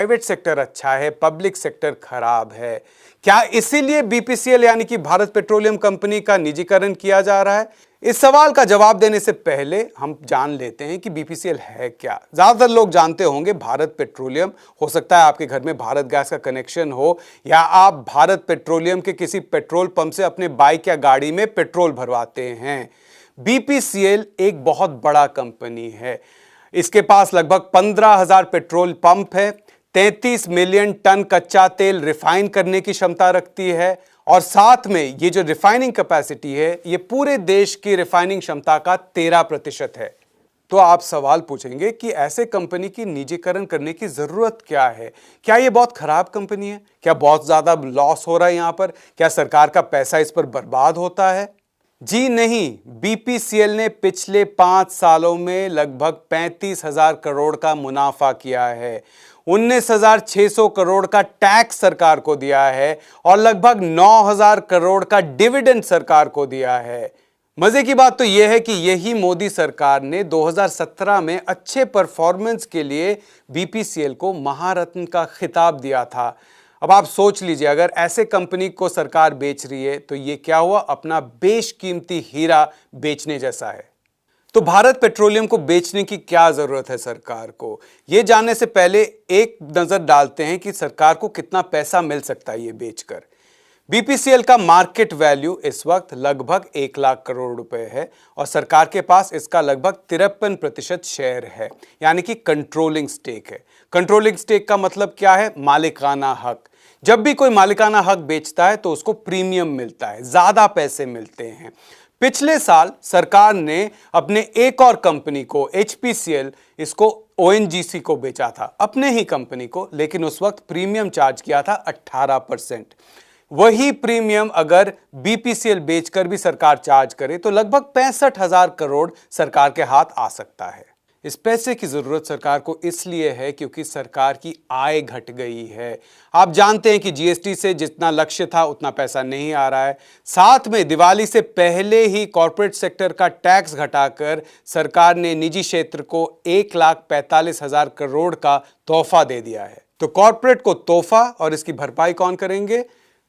Private sector अच्छा है, public sector खराब है। क्या इसीलिए बीपीसीएल यानी कि भारत पेट्रोलियम कंपनी का निजीकरण किया जा रहा है? इस सवाल का जवाब देने से पहले हम जान लेते हैं कि बीपीसीएल है क्या। ज्यादातर लोग जानते होंगे भारत पेट्रोलियम, हो सकता है आपके घर में भारत गैस का कनेक्शन हो या आप भारत पेट्रोलियम के किसी पेट्रोल पंप से अपने बाइक या गाड़ी में पेट्रोल भरवाते हैं। बीपीसीएल एक बहुत बड़ा कंपनी है। इसके पास लगभग 15,000 पेट्रोल पंप है, 33 मिलियन टन कच्चा तेल रिफाइन करने की क्षमता रखती है और साथ में ये जो रिफाइनिंग कैपेसिटी है ये पूरे देश की रिफाइनिंग क्षमता का 13% है। तो आप सवाल पूछेंगे कि ऐसे कंपनी की निजीकरण करने की जरूरत क्या है? क्या ये बहुत खराब कंपनी है? क्या बहुत ज्यादा लॉस हो रहा है यहां पर? क्या सरकार का पैसा इस पर बर्बाद होता है? जी नहीं, बीपीसीएल ने पिछले 5 सालों में लगभग 35,000 करोड़ का मुनाफा किया है, 19,600 करोड़ का टैक्स सरकार को दिया है और लगभग 9,000 करोड़ का डिविडेंड सरकार को दिया है। मजे की बात तो यह है कि यही मोदी सरकार ने 2017 में अच्छे परफॉर्मेंस के लिए बीपीसीएल को महारत्न का खिताब दिया था। अब आप सोच लीजिए, अगर ऐसे कंपनी को सरकार बेच रही है तो ये क्या हुआ? अपना बेशकीमती हीरा बेचने जैसा है। तो भारत पेट्रोलियम को बेचने की क्या जरूरत है सरकार को? यह जानने से पहले एक नजर डालते हैं कि सरकार को कितना पैसा मिल सकता है ये बेचकर। बीपीसीएल का मार्केट वैल्यू इस वक्त लगभग 1 लाख करोड़ रुपए है और सरकार के पास इसका लगभग 53% शेयर है, यानी कि कंट्रोलिंग स्टेक है। कंट्रोलिंग स्टेक का मतलब क्या है? मालिकाना हक। जब भी कोई मालिकाना हक बेचता है तो उसको प्रीमियम मिलता है, ज्यादा पैसे मिलते हैं। पिछले साल सरकार ने अपने एक और कंपनी को, एचपीसीएल, इसको ओएनजीसी को बेचा था, अपने ही कंपनी को, लेकिन उस वक्त प्रीमियम चार्ज किया था 18%। वही प्रीमियम अगर बीपीसीएल बेचकर भी सरकार चार्ज करे तो लगभग 65,000 करोड़ सरकार के हाथ आ सकता है। इस पैसे की जरूरत सरकार को इसलिए है क्योंकि सरकार की आय घट गई है। आप जानते हैं कि जीएसटी से जितना लक्ष्य था उतना पैसा नहीं आ रहा है। साथ में दिवाली से पहले ही कॉर्पोरेट सेक्टर का टैक्स घटाकर सरकार ने निजी क्षेत्र को 1,45,000 करोड़ का तोहफा दे दिया है। तो कॉर्पोरेट को तोहफा और इसकी भरपाई कौन करेंगे?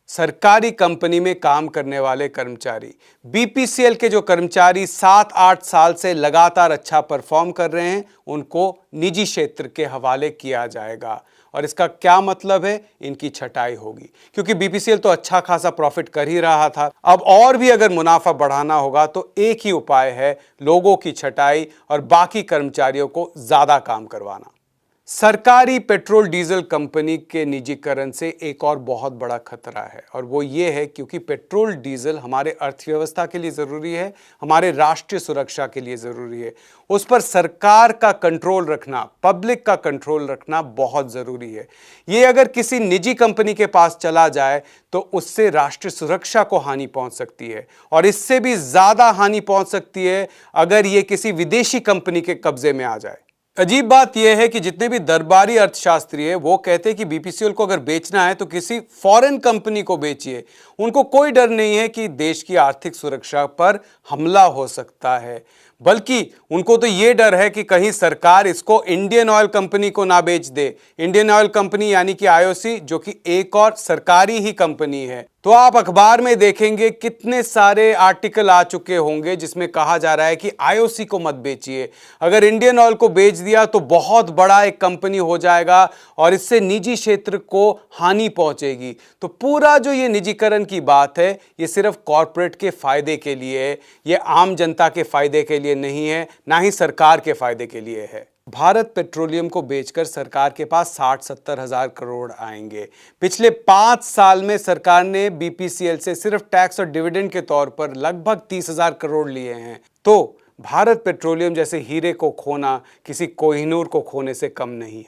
सरकारी कंपनी में काम करने वाले कर्मचारी। बीपीसीएल के जो कर्मचारी 7-8 साल से लगातार अच्छा परफॉर्म कर रहे हैं उनको निजी क्षेत्र के हवाले किया जाएगा। और इसका क्या मतलब है? इनकी छटाई होगी, क्योंकि बीपीसीएल तो अच्छा खासा प्रॉफिट कर ही रहा था। अब और भी अगर मुनाफा बढ़ाना होगा तो एक ही उपाय है, लोगों की छटाई और बाकी कर्मचारियों को ज्यादा काम करवाना। सरकारी पेट्रोल डीजल कंपनी के निजीकरण से एक और बहुत बड़ा खतरा है और वो ये है क्योंकि पेट्रोल डीजल हमारे अर्थव्यवस्था के लिए ज़रूरी है, हमारे राष्ट्रीय सुरक्षा के लिए ज़रूरी है। उस पर सरकार का कंट्रोल रखना, पब्लिक का कंट्रोल रखना बहुत ज़रूरी है। ये अगर किसी निजी कंपनी के पास चला जाए तो उससे राष्ट्रीय सुरक्षा को हानि पहुंच सकती है और इससे भी ज़्यादा हानि पहुंच सकती है अगर ये किसी विदेशी कंपनी के कब्जे में आ जाए। अजीब बात यह है कि जितने भी दरबारी अर्थशास्त्री है वो कहते हैं कि बीपीसीएल को अगर बेचना है तो किसी फॉरेन कंपनी को बेचिए। उनको कोई डर नहीं है कि देश की आर्थिक सुरक्षा पर हमला हो सकता है, बल्कि उनको तो ये डर है कि कहीं सरकार इसको इंडियन ऑयल कंपनी को ना बेच दे। इंडियन ऑयल कंपनी यानी कि आईओसी, जो कि एक और सरकारी ही कंपनी है। तो आप अखबार में देखेंगे कितने सारे आर्टिकल आ चुके होंगे जिसमें कहा जा रहा है कि आईओसी को मत बेचिए। अगर इंडियन ऑयल को बेच दिया तो बहुत बड़ा एक कंपनी हो जाएगा और इससे निजी क्षेत्र को हानि पहुंचेगी। तो पूरा जो ये निजीकरण की बात है ये सिर्फ कॉर्पोरेट के फायदे के लिए है, ये आम जनता के फायदे के लिए नहीं है, ना ही सरकार के फायदे के लिए है। भारत पेट्रोलियम को बेचकर सरकार के पास 60-70 हजार करोड़ आएंगे। पिछले 5 साल में सरकार ने बीपीसीएल से सिर्फ टैक्स और डिविडेंड के तौर पर लगभग 30,000 करोड़ लिए हैं। तो भारत पेट्रोलियम जैसे हीरे को खोना किसी कोहिनूर को खोने से कम नहीं है।